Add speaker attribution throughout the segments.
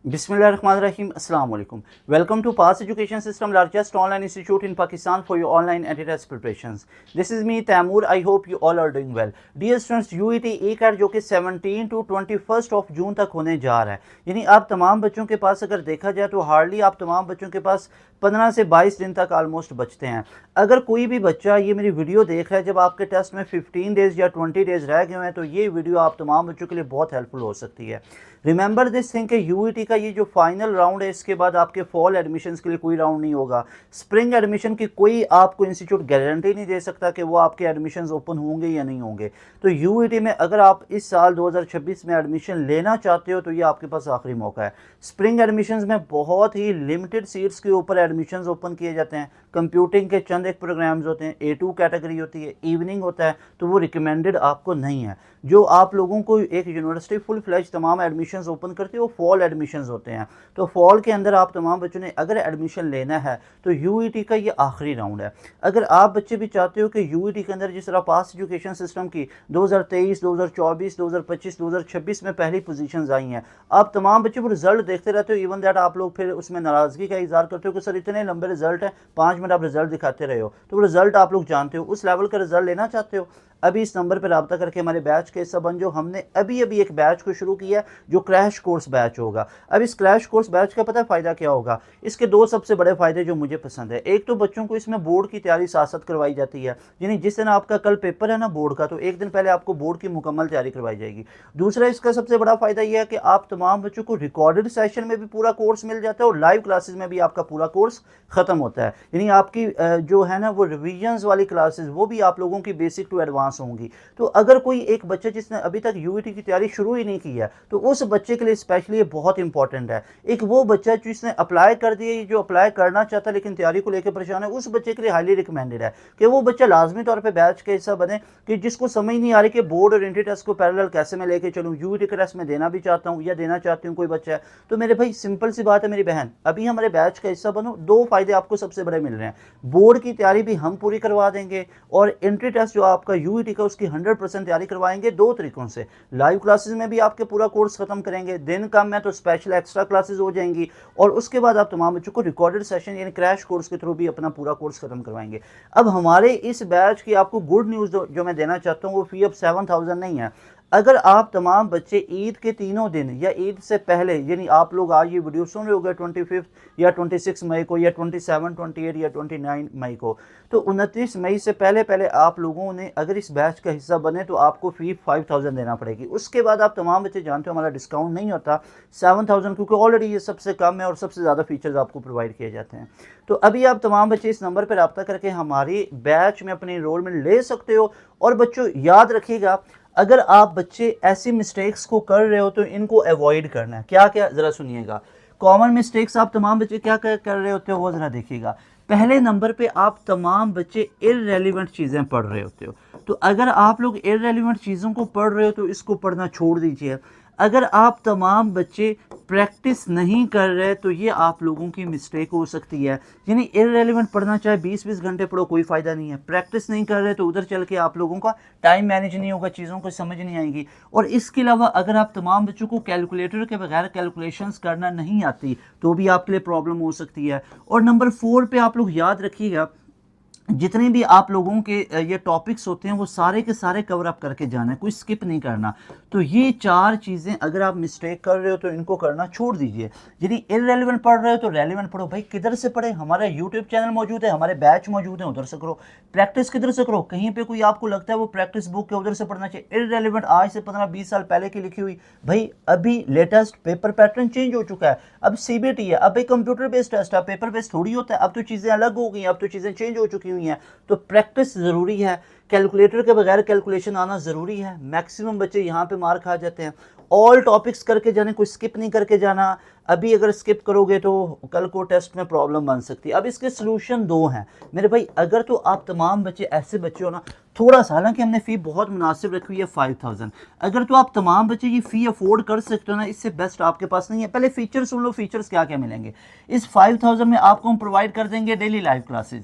Speaker 1: Bismillahirrahmanirrahim. Assalamu alaikum. Welcome to Pass Education System, largest online institute in Pakistan for your online anti-test preparations. This is me Taimur. I hope you all are doing well. Dear students, UET A-CAT जो कि 17 to 21st of June तक होने जा रहा है, यानी आप तमाम बच्चों के पास अगर देखा जाए तो हार्डली आप तमाम बच्चों के पास 15 से 22 दिन तक ऑलमोस्ट बचते हैं। अगर कोई भी बच्चा ये मेरी वीडियो देख रहा है जब आपके टेस्ट में 15 डेज़ या 20 डेज़ रह गए हैं, तो ये वीडियो आप तमाम बच्चों के लिए बहुत हेल्पफुल हो सकती है। रिमेंबर दिस थिंग कि यूईटी का ये जो फाइनल राउंड है, इसके बाद आपके फॉल एडमिशन्स के लिए कोई राउंड नहीं होगा। स्प्रिंग एडमिशन की कोई आपको इंस्टीट्यूट गारंटी नहीं दे सकता कि वो आपके एडमिशन्स ओपन होंगे या नहीं होंगे। तो यूईटी में अगर आप इस साल 2026 में एडमिशन लेना चाहते हो तो ये आपके पास आखिरी मौका है। स्प्रिंग एडमिशन्स में बहुत ही लिमिटेड सीट्स के ऊपर एडमिशन्स ओपन किए जाते हैं। कंप्यूटिंग के चंद एक प्रोग्राम्स होते हैं, A2 कैटेगरी होती है, इवनिंग होता है, तो वो रिकमेंडेड आपको नहीं है। जो आप लोगों को एक यूनिवर्सिटी फुल फ्लैज तमाम एडमिशन्स ओपन करती है वो फॉल एडमिशन्स होते हैं। तो फॉल के अंदर आप तमाम बच्चों ने अगर एडमिशन लेना है तो यूईटी का ये आखिरी राउंड है। अगर आप बच्चे भी चाहते हो कि यूईटी के अंदर जिस तरह पास एजुकेशन सिस्टम की 2023, 2024, 2025, 2026 में पहली पोजीशंस आई हैं, आप तमाम बच्चे वो रिजल्ट देखते रहते हो। इवन दैट आप लोग फिर उसमें नाराज़गी का इजहार करते हो कि सर इतने लंबे रिजल्ट है, 5 मिनट आप रिजल्ट दिखाते रहे हो, तो वो रिजल्ट आप लोग जानते हो, उस लेवल का रिजल्ट लेना चाहते हो। अभी इस नंबर पर रब्ता करके हमारे बैच के हिस्सा बन जो हमने अभी एक बैच को शुरू किया है जो क्रैश कोर्स बैच होगा। अब इस क्रैश कोर्स बैच का पता है फ़ायदा क्या होगा? इसके दो सबसे बड़े फ़ायदे जो मुझे पसंद है। एक तो बच्चों को इसमें बोर्ड की तैयारी साथ साथ करवाई जाती है, यानी जिस दिन आपका कल पेपर है ना बोर्ड का, तो एक दिन पहले आपको बोर्ड की मुकम्मल तैयारी करवाई जाएगी। दूसरा इसका सबसे बड़ा फ़ायदा यह है कि आप तमाम बच्चों को रिकॉर्डेड सेशन में भी पूरा कोर्स मिल जाता है और लाइव क्लासेस में भी आपका पूरा कोर्स ख़त्म होता है। यानी आपकी जो है ना वो रिविजन्स वाली क्लासेस वो भी आप लोगों की बेसिक टू एडवांस होंगी। तो अगर कोई एक बच्चा जिसने अभी तक यूईटी की तैयारी शुरू ही नहीं की है तो उस बच्चे के लिए स्पेशली ये बहुत इंपॉर्टेंट है। एक वो बच्चा जिसने अप्लाई कर दिया, जो अप्लाई करना चाहता है लेकिन तैयारी को लेकर परेशान है, उस बच्चे के लिए हाईली रिकमेंडेड है कि वो बच्चा लाजमी तौर पर बैच का हिस्सा बने, कि जिसको समझ नहीं आ रही कि बोर्ड और इंट्री टेस्ट को पैरेलल कैसे मैं लेके चलूँ, यूईटी का टेस्ट में देना भी चाहता हूँ या देना चाहती हूँ कोई बच्चा है, तो मेरे भाई सिंपल सी बात है मेरी बहन, अभी हमारे बैच का हिस्सा बनो। दो फायदे आपको सबसे बड़े मिल रहे हैं, बोर्ड की तैयारी भी हम पूरी करवा देंगे और इंट्री टेस्ट जो आपका यूईटी का उसकी 100% तैयारी करवाएंगे दो तरीकों से। लाइव क्लासेस में भी आपके पूरा कोर्स खत्म करेंगे, दिन कम है तो स्पेशल एक्स्ट्रा क्लासेस हो जाएंगी, और उसके बाद आप तमाम बच्चों को रिकॉर्डेड सेशन यानी क्रैश कोर्स के थ्रू भी अपना पूरा कोर्स खत्म करवाएंगे। अब हमारे इस बैच की आपको गुड न्यूज़ जो मैं देना चाहता हूँ वो फी अब 7,000 नहीं है। अगर आप तमाम बच्चे ईद के तीनों दिन या ईद से पहले, यानी आप लोग आज ये वीडियो सुन रहे होगे 25 या 26 मई को या 27, 28 या 29 मई को, तो 29 मई से पहले पहले आप लोगों ने अगर इस बैच का हिस्सा बने तो आपको फ़ी 5,000 देना पड़ेगी। उसके बाद आप तमाम बच्चे जानते हो हमारा डिस्काउंट नहीं होता 7,000, क्योंकि ऑलरेडी ये सबसे कम है और सबसे ज़्यादा फीचर्स आपको प्रोवाइड किए जाते हैं। तो अभी आप तमाम बच्चे इस नंबर पर रब्ता करके हमारी बैच में अपनी इनरोलमेंट ले सकते हो। और बच्चों याद रखिएगा, अगर आप बच्चे ऐसी मिस्टेक्स को कर रहे हो तो इनको अवॉइड करना है। क्या क्या, ज़रा सुनिएगा। कॉमन मिस्टेक्स आप तमाम बच्चे क्या कर रहे होते हो वो ज़रा देखिएगा। पहले नंबर पे आप तमाम बच्चे इररेलेवेंट चीज़ें पढ़ रहे होते हो। तो अगर आप लोग इररेलेवेंट चीज़ों को पढ़ रहे हो तो इसको पढ़ना छोड़ दीजिए। अगर आप तमाम बच्चे प्रैक्टिस नहीं कर रहे तो ये आप लोगों की मिस्टेक हो सकती है। यानी इररेलेवेंट पढ़ना चाहे 20-20 घंटे पढ़ो कोई फ़ायदा नहीं है। प्रैक्टिस नहीं कर रहे तो उधर चल के आप लोगों का टाइम मैनेज नहीं होगा, चीज़ों को समझ नहीं आएंगी। और इसके अलावा अगर आप तमाम बच्चों को कैलकुलेटर के बगैर कैलकुलेशंस करना नहीं आती तो भी आपके लिए प्रॉब्लम हो सकती है। और नंबर 4 पे आप लोग याद रखिएगा, जितने भी आप लोगों के ये टॉपिक्स होते हैं वो सारे के सारे कवर अप करके जाना है, कोई स्किप नहीं करना। तो ये 4 चीज़ें अगर आप मिस्टेक कर रहे हो तो इनको करना छोड़ दीजिए। यदि इररेलेवेंट पढ़ रहे हो तो रेलेवेंट पढ़ो। भाई किधर से पढ़े, हमारा यूट्यूब चैनल मौजूद है, हमारे बैच मौजूद हैं, उधर से करो। प्रैक्टिस किधर से करो, कहीं पे कोई आपको लगता है वो प्रैक्टिस बुक है उधर से पढ़ना चाहिए। इररेलेवेंट आज से 15-20 साल पहले की लिखी हुई, भाई अभी लेटेस्ट पेपर पैटर्न चेंज हो चुका है। अब सीबीटी है, अब एक कंप्यूटर बेस्ड टेस्ट है, पेपर बेस्ड थोड़ी होता है। अब तो चीज़ें अलग हो गई, अब तो चीज़ें चेंज हो चुकी हुई हैं। तो प्रैक्टिस ज़रूरी है, कैलकुलेटर के बगैर कैलकुलेशन आना ज़रूरी है। मैक्सिमम बच्चे यहाँ पे मार खा जाते हैं। ऑल टॉपिक्स करके जाने, कोई स्किप नहीं करके जाना। अभी अगर स्किप करोगे तो कल को टेस्ट में प्रॉब्लम बन सकती है। अब इसके सलूशन 2 हैं मेरे भाई। अगर तो आप तमाम बच्चे ऐसे बच्चे हो ना, थोड़ा सा, हालांकि हमने फ़ी बहुत मुनासिब रखी हुई है 5,000, अगर तो आप तमाम बच्चे ये फ़ी अफोर्ड कर सकते हो ना, इससे बेस्ट आपके पास नहीं है। पहले फ़ीचर सुन लो, फ़ीचर्स क्या क्या मिलेंगे। इस 5,000 में आपको हम प्रोवाइड कर देंगे daily live classes,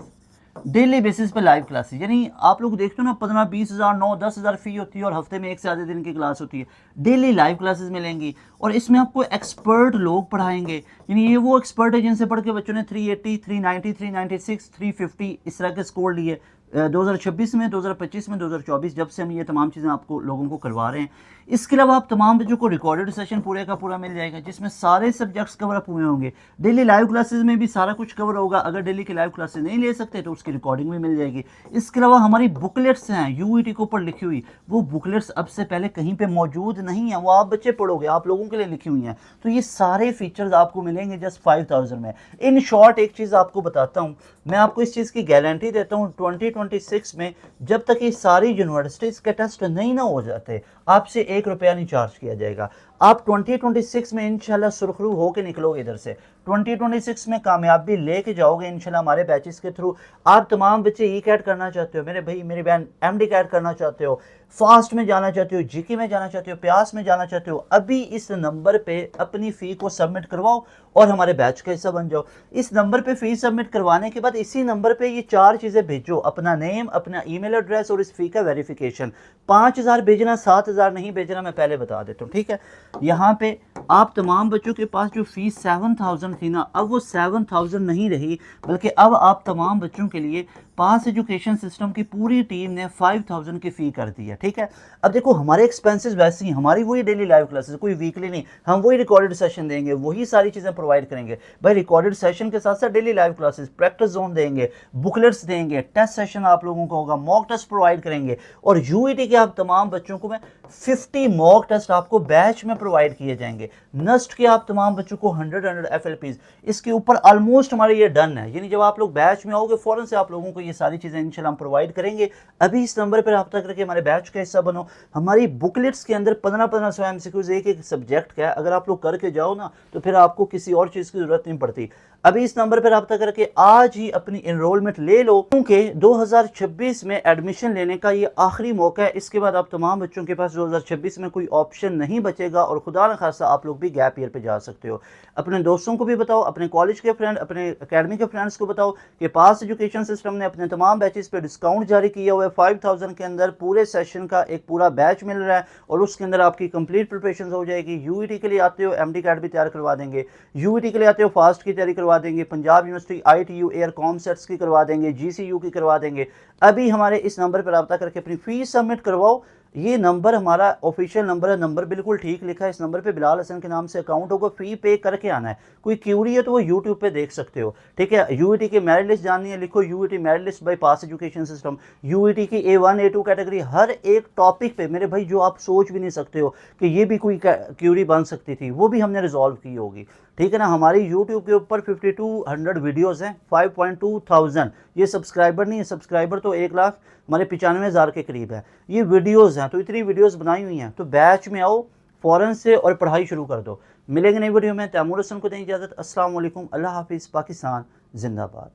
Speaker 1: daily basis पे लाइव क्लासेस, यानी आप लोग देखते हो ना 15-20 हज़ार 9-10 हज़ार फ़ी होती है और हफ्ते में 1 से ज़्यादा दिन की क्लास होती है। डेली लाइव क्लासेस मिलेंगी और इसमें आपको एक्सपर्ट लोग पढ़ाएंगे, यानी ये वो एक्सपर्ट है जिनसे पढ़ के बच्चों ने 380, 390, 396, 350 इस तरह के स्कोर लिए 2026 में, 2025 में, 2024 जब से हम ये तमाम चीज़ें आपको लोगों को करवा रहे हैं। इसके अलावा आप तमाम बच्चों को रिकॉर्डेड सेशन पूरे का पूरा मिल जाएगा जिसमें सारे सब्जेक्ट्स कवर अप हुए होंगे। डेली लाइव क्लासेस में भी सारा कुछ कवर होगा। अगर डेली की लाइव क्लासेस नहीं ले सकते तो उसकी रिकॉर्डिंग भी मिल जाएगी। इसके अलावा हमारी बुकलेट्स हैं यूईटी के ऊपर लिखी हुई, वो बुकलेट्स अब से पहले कहीं पे मौजूद नहीं है, वो आप बच्चे पढ़ोगे, आप लोगों के लिए लिखी हुई हैं। तो ये सारे फीचर्स आपको मिलेंगे जस्ट 5000 में। इन शॉर्ट एक चीज़ आपको बताता हूँ, मैं आपको इस चीज़ की गारंटी देता हूँ 2026 में जब तक ये सारी यूनिवर्सिटीज़ के टेस्ट नहीं ना हो जाते आपसे 1 रुपया नहीं चार्ज किया जाएगा। आप 2026 में इंशाल्लाह सुरखरू होके निकलोगे इधर से, 2026 में कामयाबी लेके जाओगे इंशाल्लाह हमारे बैचेस के थ्रू। आप तमाम बच्चे ई कैट करना चाहते हो, मेरे भाई मेरी बहन एमडी कैट करना चाहते हो, फास्ट में जाना चाहते हो, जीके में जाना चाहते हो, प्यास में जाना चाहते हो, अभी इस नंबर पे अपनी फ़ी को सबमिट करवाओ और हमारे बैच का हिस्सा बन जाओ। इस नंबर पे फ़ी सबमिट करवाने के बाद इसी नंबर पे ये 4 चीज़ें भेजो, अपना नेम, अपना ईमेल एड्रेस और इस फ़ी का वेरिफिकेशन। 5000 भेजना, 7000 नहीं भेजना, मैं पहले बता देता हूँ, ठीक है। यहाँ पे आप तमाम बच्चों के पास जो फ़ीस 7000 थी ना, अब वो 7000 नहीं रही, बल्कि अब आप तमाम बच्चों के लिए पास एजुकेशन सिस्टम की पूरी टीम ने 5000 की फ़ी कर दी है, ठीक है। अब देखो हमारे एक्सपेंसेस वैसे ही, हमारी वही डेली लाइव क्लासेस, कोई वीकली नहीं, हम वही रिकॉर्डेड सेशन देंगे, वही सारी चीज़ें प्रोवाइड करेंगे भाई। रिकॉर्डेड सेशन के साथ साथ daily live classes, practice zone देंगे, बुकलेट्स देंगे, टेस्ट सेशन आप लोगों को होगा, मॉक टेस्ट प्रोवाइड करेंगे और यूईटी के आप तमाम बच्चों को मैं 50 मॉक टेस्ट आपको बैच में प्रोवाइड किए जाएंगे। नस्ट के आप तमाम बच्चों को 100 FLPs, इसके ऊपर ऑलमोस्ट हमारे ये डन है, यानी जब आप लोग बैच में आओगे फौरन से आप लोगों को ये सारी चीज़ें इंशाल्लाह हम प्रोवाइड करेंगे। अभी इस नंबर पर रब्ता करके हमारे बैच का हिस्सा बनो। हमारी बुकलेट्स के अंदर 15-15 MCQs एक सब्जेक्ट का है, अगर आप लोग करके जाओ ना तो फिर आपको किसी और चीज़ की ज़रूरत नहीं पड़ती। अभी इस नंबर पर रब्ता करके आज ही अपनी इनरोलमेंट ले लो, क्योंकि 2026 में एडमिशन लेने का ये आखिरी मौका है। इसके बाद आप तमाम बच्चों के पास 2026 में कोई ऑप्शन नहीं बचेगा और खुदा न खासा आप लोग भी गैप ईयर पे जा सकते हो। अपने दोस्तों को भी बताओ, अपने कॉलेज के फ्रेंड, अपने एकेडमी के फ्रेंड्स को बताओ कि पास एजुकेशन सिस्टम ने अपने तमाम बैचेस पे डिस्काउंट जारी किया हुआ है। 5000 के अंदर पूरे सेशन का एक पूरा बैच मिल रहा है और उसके अंदर आपकी कंप्लीट प्रिपरेशन हो जाएगी। यूईटी के लिए आते हो एमडी कैट भी तैयार करवा देंगे, यूईटी के लिए आते हो फास्ट की तैयारी करवा देंगे, Punjab university ITU air com sets की करवा देंगे, GCU की करवा देंगे। अभी हमारे इस नंबर पर रब्ता करके अपनी फीस सबमिट करवाओ। ये नंबर हमारा ऑफिशियल नंबर है, नंबर बिल्कुल ठीक लिखा है। इस नंबर पे बिलाल हसन के नाम से अकाउंट होगा, फी पे करके आना है। कोई क्यूरी है तो वो यूट्यूब पे देख सकते हो, ठीक है। यूईटी की मेरिट लिस्ट जाननी है, लिखो UET merit list by pass education system. UET की A1 A2 कैटेगरी, हर एक टॉपिक पे मेरे भाई जो आप सोच भी नहीं सकते हो कि ये भी कोई क्यूरी बन सकती थी, वो भी हमने रिजॉल्व की होगी, ठीक है ना। हमारी यूट्यूब के ऊपर 5200 वीडियोज़ हैं, 5.2000। ये सब्सक्राइबर नहीं है, सब्सक्राइबर तो 1 लाख हमारे 95,000 के करीब है। ये वीडियोज़ हैं, तो इतनी वीडियोज़ बनाई हुई हैं। तो बैच में आओ फ़ौरन से और पढ़ाई शुरू कर दो। मिलेंगे नई वीडियो में। तैमूर हसन को दें इजाज़त। अस्सलाम वालेकुम, अल्लाह हाफिज़, पाकिस्तान जिंदाबाद।